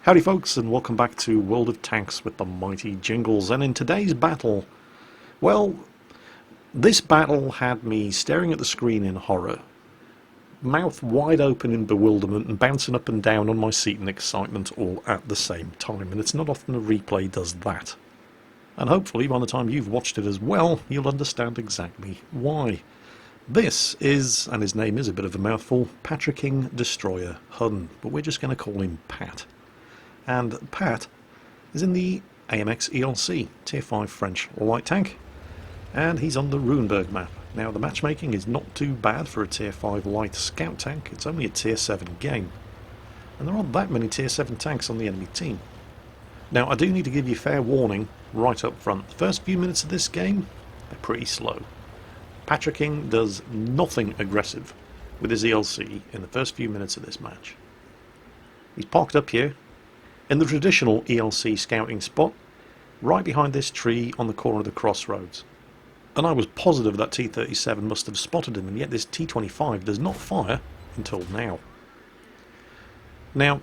Howdy folks, and welcome back to World of Tanks with the mighty Jingles. And in today's battle, well, this battle had me staring at the screen in horror, mouth wide open in bewilderment and bouncing up and down on my seat in excitement all at the same time. And it's not often a replay does that. And hopefully by the time you've watched it as well, you'll understand exactly why. This is, and his name is a bit of a mouthful, Patricking Destroyer Hun, but we're just going to call him Pat. And Pat is in the AMX ELC, Tier 5 French light tank, and he's on the Runeberg map. Now the matchmaking is not too bad for a Tier 5 light scout tank, it's only a Tier 7 game, and there aren't that many Tier 7 tanks on the enemy team. Now I do need to give you fair warning right up front. The first few minutes of this game, they're pretty slow. Patricking does nothing aggressive with his ELC in the first few minutes of this match. He's parked up here in the traditional ELC scouting spot, right behind this tree on the corner of the crossroads. And I was positive that T-37 must have spotted him, and yet this T-25 does not fire until now. Now,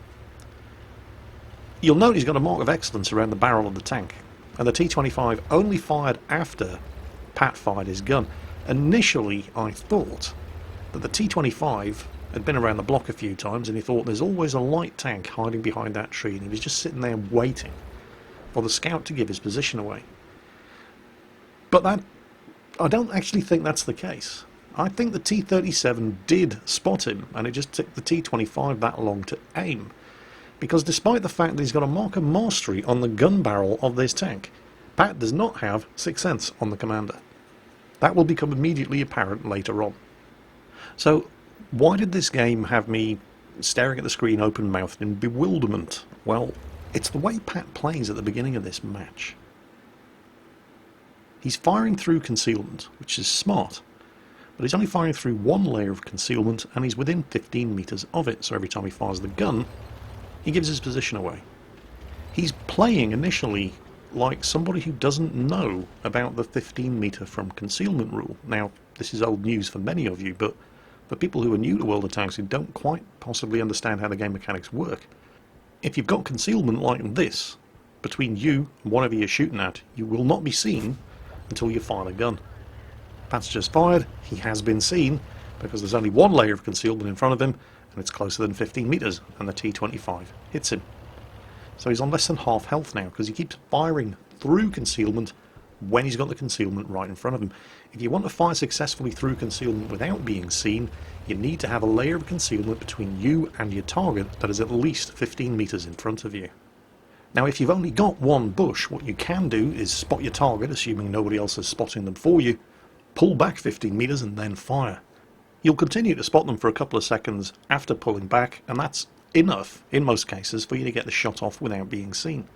you'll note he's got a mark of excellence around the barrel of the tank, and the T-25 only fired after Pat fired his gun. Initially, I thought that the T-25 had been around the block a few times, and he thought there's always a light tank hiding behind that tree, and he was just sitting there waiting for the scout to give his position away. But I don't actually think that's the case. I think the T-37 did spot him, and it just took the T-25 that long to aim, because despite the fact that he's got a mark of mastery on the gun barrel of this tank, Pat does not have 6th sense on the commander. That will become immediately apparent later on. So why did this game have me staring at the screen open-mouthed in bewilderment? Well, it's the way Pat plays at the beginning of this match. He's firing through concealment, which is smart, but he's only firing through one layer of concealment, and he's within 15 meters of it, so every time he fires the gun, he gives his position away. He's playing initially like somebody who doesn't know about the 15 meter from concealment rule. Now, this is old news for many of you, but for people who are new to World of Tanks who don't quite possibly understand how the game mechanics work, if you've got concealment like this between you and whatever you're shooting at, you will not be seen until you fire the gun. Pat's just fired, he has been seen, because there's only one layer of concealment in front of him, and it's closer than 15 meters, and the T-25 hits him. So he's on less than half health now, because he keeps firing through concealment when he's got the concealment right in front of him. If you want to fire successfully through concealment without being seen, you need to have a layer of concealment between you and your target that is at least 15 meters in front of you. Now, if you've only got one bush, what you can do is spot your target, assuming nobody else is spotting them for you, pull back 15 meters and then fire. You'll continue to spot them for a couple of seconds after pulling back, and that's enough, in most cases, for you to get the shot off without being seen.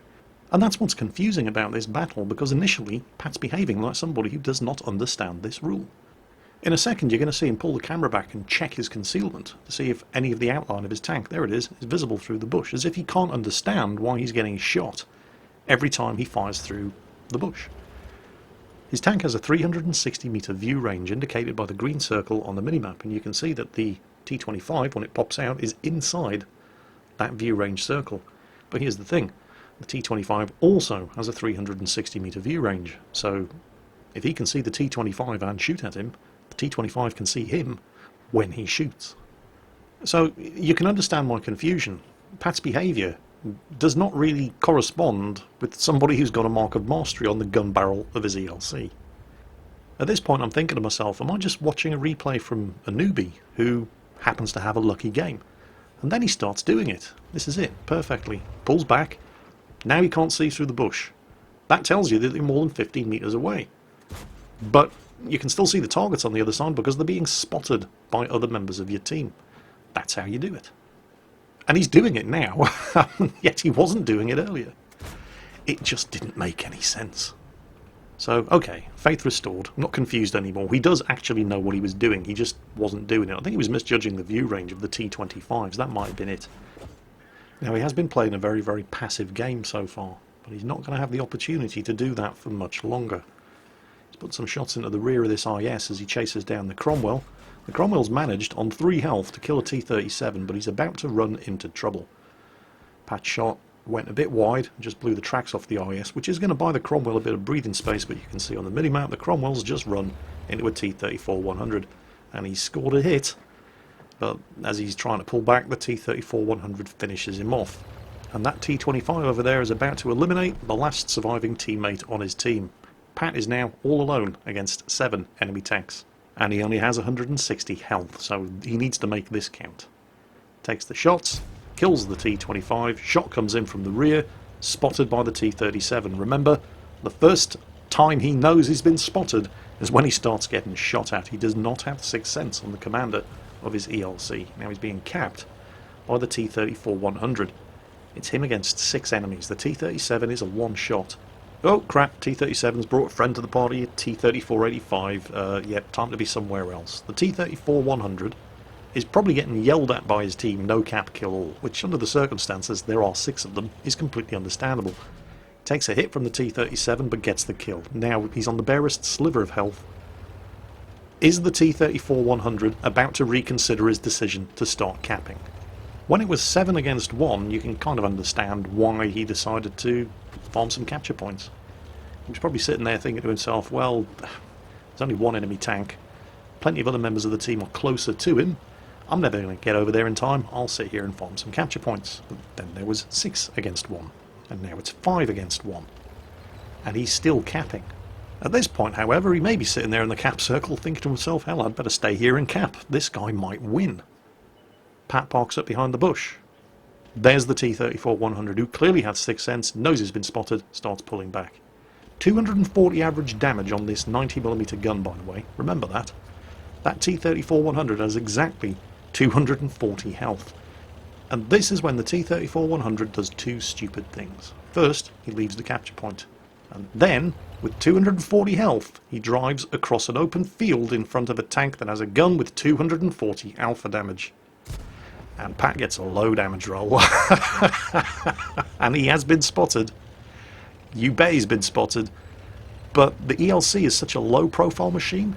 And that's what's confusing about this battle, because initially Pat's behaving like somebody who does not understand this rule. In a second you're going to see him pull the camera back and check his concealment to see if any of the outline of his tank, there it is visible through the bush, as if he can't understand why he's getting shot every time he fires through the bush. His tank has a 360 meter view range indicated by the green circle on the minimap, and you can see that the T-25, when it pops out, is inside that view range circle. But here's the thing, the T-25 also has a 360 meter view range, so if he can see the T-25 and shoot at him, the T-25 can see him when he shoots. So you can understand my confusion. Pat's behaviour does not really correspond with somebody who's got a mark of mastery on the gun barrel of his ELC. At this point I'm thinking to myself, am I just watching a replay from a newbie who happens to have a lucky game? And then he starts doing it. This is it, perfectly. Pulls back. Now he can't see through the bush. That tells you that they're more than 15 meters away. But you can still see the targets on the other side because they're being spotted by other members of your team. That's how you do it. And he's doing it now, yet he wasn't doing it earlier. It just didn't make any sense. So, okay, faith restored. I'm not confused anymore. He does actually know what he was doing, he just wasn't doing it. I think he was misjudging the view range of the T-25s, that might have been it. Now, he has been playing a very, very passive game so far, but he's not going to have the opportunity to do that for much longer. He's put some shots into the rear of this IS as he chases down the Cromwell. The Cromwell's managed, on 3 health, to kill a T-37, but he's about to run into trouble. Pat shot, went a bit wide and just blew the tracks off the IS, which is going to buy the Cromwell a bit of breathing space, but you can see on the minimap the Cromwell's just run into a T-34-100, and he scored a hit, but as he's trying to pull back, the T-34-100 finishes him off. And that T-25 over there is about to eliminate the last surviving teammate on his team. Pat is now all alone against 7 enemy tanks, and he only has 160 health, so he needs to make this count. Takes the shots, kills the T-25, shot comes in from the rear, spotted by the T-37. Remember, the first time he knows he's been spotted is when he starts getting shot at. He does not have sixth sense on the commander of his ELC. Now he's being capped by the T-34-100. It's him against 6 enemies. The T-37 is a one-shot. Oh crap, T-37's brought a friend to the party, T-34-85. Yep, time to be somewhere else. The T-34-100 is probably getting yelled at by his team, no cap, kill all, which under the circumstances, there are 6 of them, is completely understandable. Takes a hit from the T-37 but gets the kill. Now he's on the barest sliver of health. Is the T-34-100 about to reconsider his decision to start capping? When it was 7 against 1, you can kind of understand why he decided to farm some capture points. He was probably sitting there thinking to himself, well, there's only one enemy tank, plenty of other members of the team are closer to him, I'm never going to get over there in time, I'll sit here and farm some capture points. But then there was 6 against 1, and now it's 5 against 1, and he's still capping. At this point, however, he may be sitting there in the cap circle thinking to himself, hell, I'd better stay here and cap, this guy might win. Pat parks up behind the bush. There's the T-34-100, who clearly had sixth sense, knows he's been spotted, starts pulling back. 240 average damage on this 90mm gun, by the way, remember that. That T-34-100 has exactly 240 health. And this is when the T-34-100 does 2 stupid things. First, he leaves the capture point. And then, with 240 health, he drives across an open field in front of a tank that has a gun with 240 alpha damage. And Pat gets a low damage roll. And he has been spotted. You bet he's been spotted. But the ELC is such a low profile machine,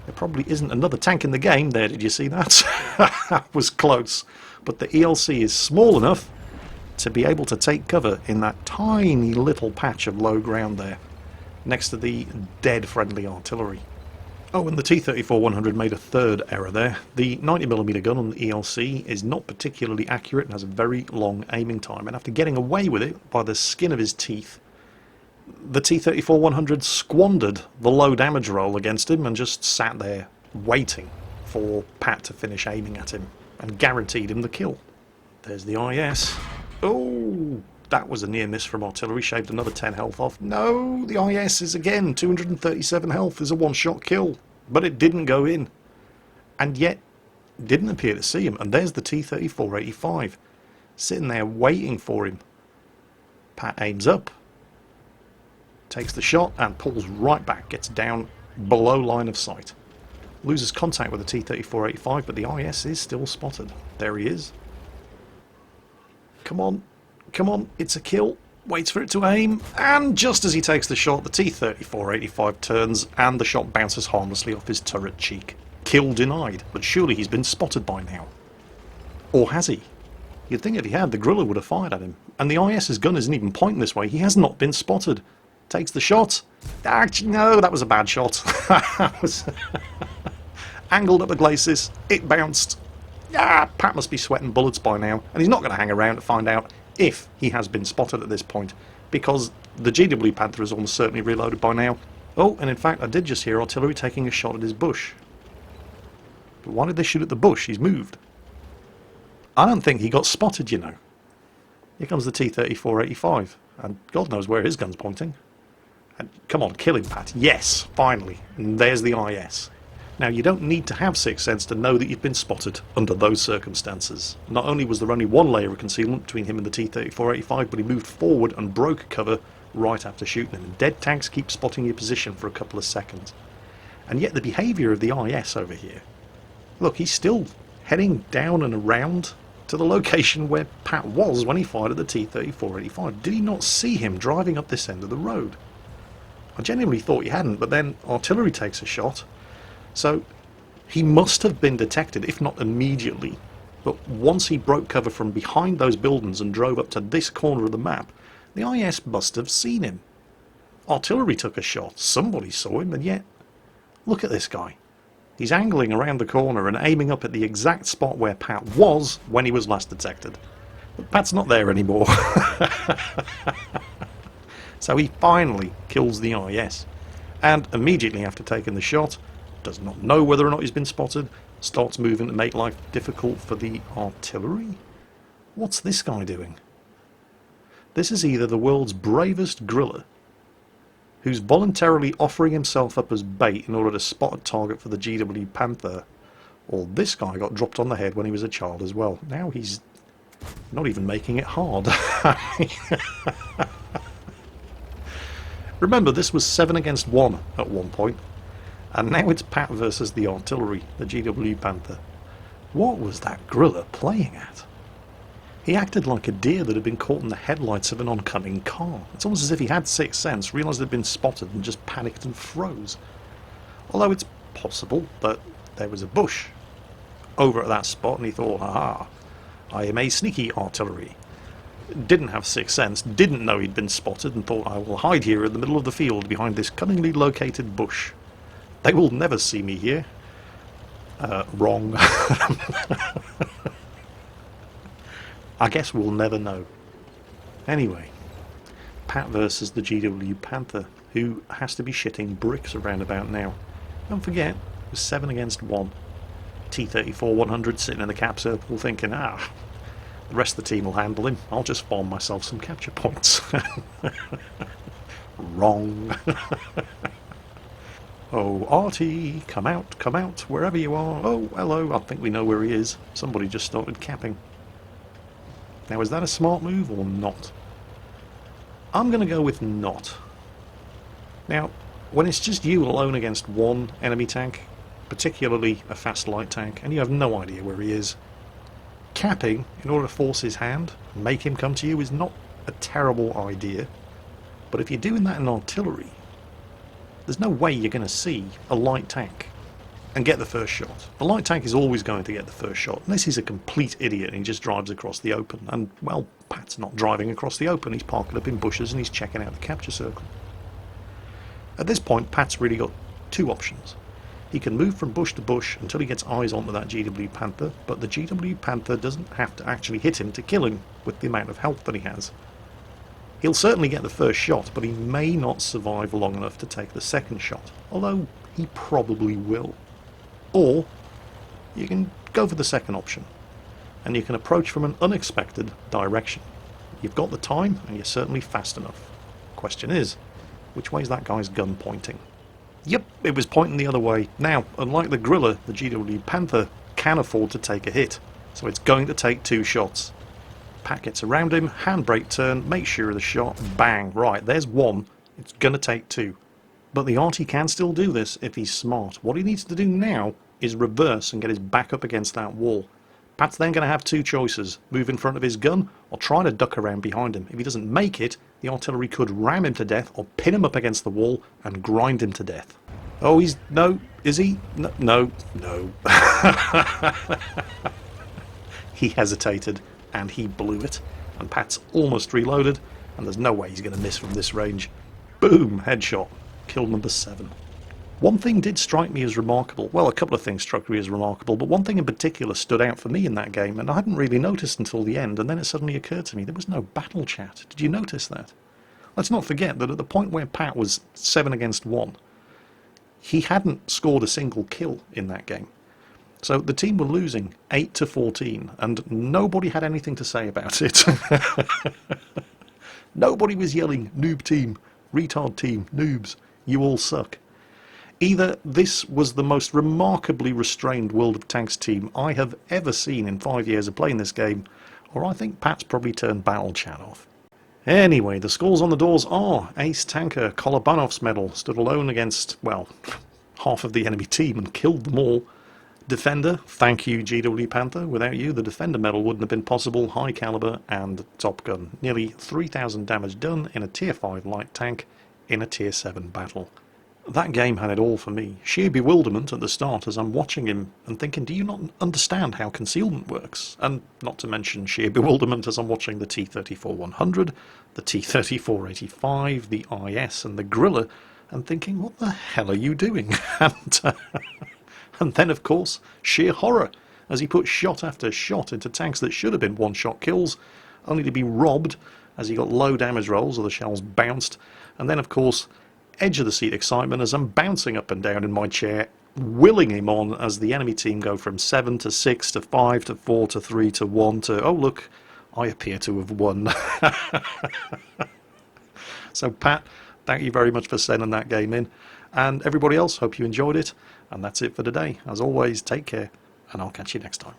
there probably isn't another tank in the game. There, did you see that? That was close. But the ELC is small enough to be able to take cover in that tiny little patch of low ground there, next to the dead friendly artillery. Oh, and the T-34-100 made a third error there. The 90mm gun on the ELC is not particularly accurate and has a very long aiming time, and after getting away with it by the skin of his teeth, the T-34-100 squandered the low damage roll against him and just sat there waiting for Pat to finish aiming at him, and guaranteed him the kill. There's the IS. Oh, that was a near miss from artillery, shaved another 10 health off. No, the IS is again 237 health, is a one-shot kill, but it didn't go in, and yet didn't appear to see him. And there's the T-34-85 sitting there waiting for him. Pat aims up, takes the shot and pulls right back, gets down below line of sight, loses contact with the T-34-85, but the IS is still spotted. There he is. Come on, come on, it's a kill. Waits for it to aim, and just as he takes the shot, the T-34-85 turns and the shot bounces harmlessly off his turret cheek. Kill denied, but surely he's been spotted by now. Or has he? You'd think if he had, the Griller would have fired at him. And the IS's gun isn't even pointing this way. He has not been spotted. Takes the shot. Actually, no, that was a bad shot. That was angled up the glacis. It bounced. Ah, Pat must be sweating bullets by now, and he's not going to hang around to find out if he has been spotted at this point, because the GW Panther is almost certainly reloaded by now. Oh, and in fact, I did just hear artillery taking a shot at his bush. But why did they shoot at the bush? He's moved. I don't think he got spotted, you know. Here comes the T-34-85, and God knows where his gun's pointing. And come on, kill him, Pat. Yes, finally. And there's the IS. Now, you don't need to have sixth sense to know that you've been spotted under those circumstances. Not only was there only one layer of concealment between him and the T-34-85, but he moved forward and broke cover right after shooting him. And dead tanks keep spotting your position for a couple of seconds. And yet the behaviour of the IS over here, look, he's still heading down and around to the location where Pat was when he fired at the T-34-85. Did he not see him driving up this end of the road? I genuinely thought he hadn't, but then artillery takes a shot. So he must have been detected, if not immediately, But once he broke cover from behind those buildings and drove up to this corner of the map, the IS must have seen him. Artillery took a shot, somebody saw him, and yet, look at this guy. He's angling around the corner and aiming up at the exact spot where Pat was when he was last detected. But Pat's not there anymore. So he finally kills the IS. And immediately after taking the shot, does not know whether or not he's been spotted, starts moving to make life difficult for the artillery? What's this guy doing? This is either the world's bravest griller, who's voluntarily offering himself up as bait in order to spot a target for the GW Panther, or this guy got dropped on the head when he was a child as well. Now he's not even making it hard. Remember, this was 7 against 1 at one point, and now it's Pat versus the artillery, the GW Panther. What was that griller playing at? He acted like a deer that had been caught in the headlights of an oncoming car. It's almost as if he had sixth sense, realised he'd been spotted and just panicked and froze. Although it's possible that there was a bush over at that spot and he thought, aha, I am a sneaky artillery. Didn't have sixth sense, didn't know he'd been spotted and thought, I will hide here in the middle of the field behind this cunningly located bush. They will never see me here. Wrong. I guess we'll never know. Anyway, Pat versus the GW Panther, who has to be shitting bricks around about now. Don't forget, it was 7 against 1. T-34-100 sitting in the cap circle thinking, the rest of the team will handle him. I'll just farm myself some capture points. Wrong. Oh, Artie, come out, wherever you are. Oh, hello, I think we know where he is. Somebody just started capping. Now, is that a smart move or not? I'm going to go with not. Now, when it's just you alone against one enemy tank, particularly a fast light tank, and you have no idea where he is, capping in order to force his hand and make him come to you is not a terrible idea. But if you're doing that in artillery, there's no way you're going to see a light tank and get the first shot. The light tank is always going to get the first shot, unless he's a complete idiot and he just drives across the open. And, well, Pat's not driving across the open, he's parking up in bushes and he's checking out the capture circle. At this point, Pat's really got two options. He can move from bush to bush until he gets eyes onto that GW Panther, but the GW Panther doesn't have to actually hit him to kill him with the amount of health that he has. He'll certainly get the first shot, but he may not survive long enough to take the second shot, although he probably will. Or you can go for the second option, and you can approach from an unexpected direction. You've got the time, and you're certainly fast enough. Question is, which way is that guy's gun pointing? Yep, it was pointing the other way. Now, unlike the Griller, the GW Panther can afford to take a hit, so it's going to take 2 shots. Pat gets around him, handbrake turn, make sure of the shot, bang, right, there's 1, it's going to take 2. But the Artie can still do this if he's smart. What he needs to do now is reverse and get his back up against that wall. Pat's then going to have 2 choices, move in front of his gun or try to duck around behind him. If he doesn't make it, the artillery could ram him to death or pin him up against the wall and grind him to death. Oh, he's... no, is he? No. He hesitated and he blew it, and Pat's almost reloaded, and there's no way he's going to miss from this range. Boom, headshot. Kill number 7. One thing did strike me as remarkable. Well, a couple of things struck me as remarkable, but one thing in particular stood out for me in that game, and I hadn't really noticed until the end, and then it suddenly occurred to me, there was no battle chat. Did you notice that? Let's not forget that at the point where Pat was 7 against 1, he hadn't scored a single kill in that game. So the team were losing 8-14, and nobody had anything to say about it. Nobody was yelling, noob team, retard team, noobs, you all suck. Either this was the most remarkably restrained World of Tanks team I have ever seen in 5 years of playing this game, or I think Pat's probably turned battle chat off. Anyway, the scores on the doors are Ace Tanker, Kolobanov's medal, stood alone against, well, half of the enemy team and killed them all. Defender, thank you GW Panther, without you the Defender medal wouldn't have been possible, high caliber and Top Gun. Nearly 3,000 damage done in a tier 5 light tank in a tier 7 battle. That game had it all for me. Sheer bewilderment at the start as I'm watching him and thinking, do you not understand how concealment works? And not to mention sheer bewilderment as I'm watching the T-34-100, the T-34-85, the IS and the Griller, and thinking, what the hell are you doing? And then, of course, sheer horror as he put shot after shot into tanks that should have been one-shot kills, only to be robbed as he got low damage rolls or the shells bounced. And then, of course, edge of the seat excitement as I'm bouncing up and down in my chair, willing him on as the enemy team go from 7 to 6 to 5 to 4 to 3 to 1 to, oh look, I appear to have won. So Pat, thank you very much for sending that game in, and everybody else, hope you enjoyed it, and that's it for today. As always, take care, and I'll catch you next time.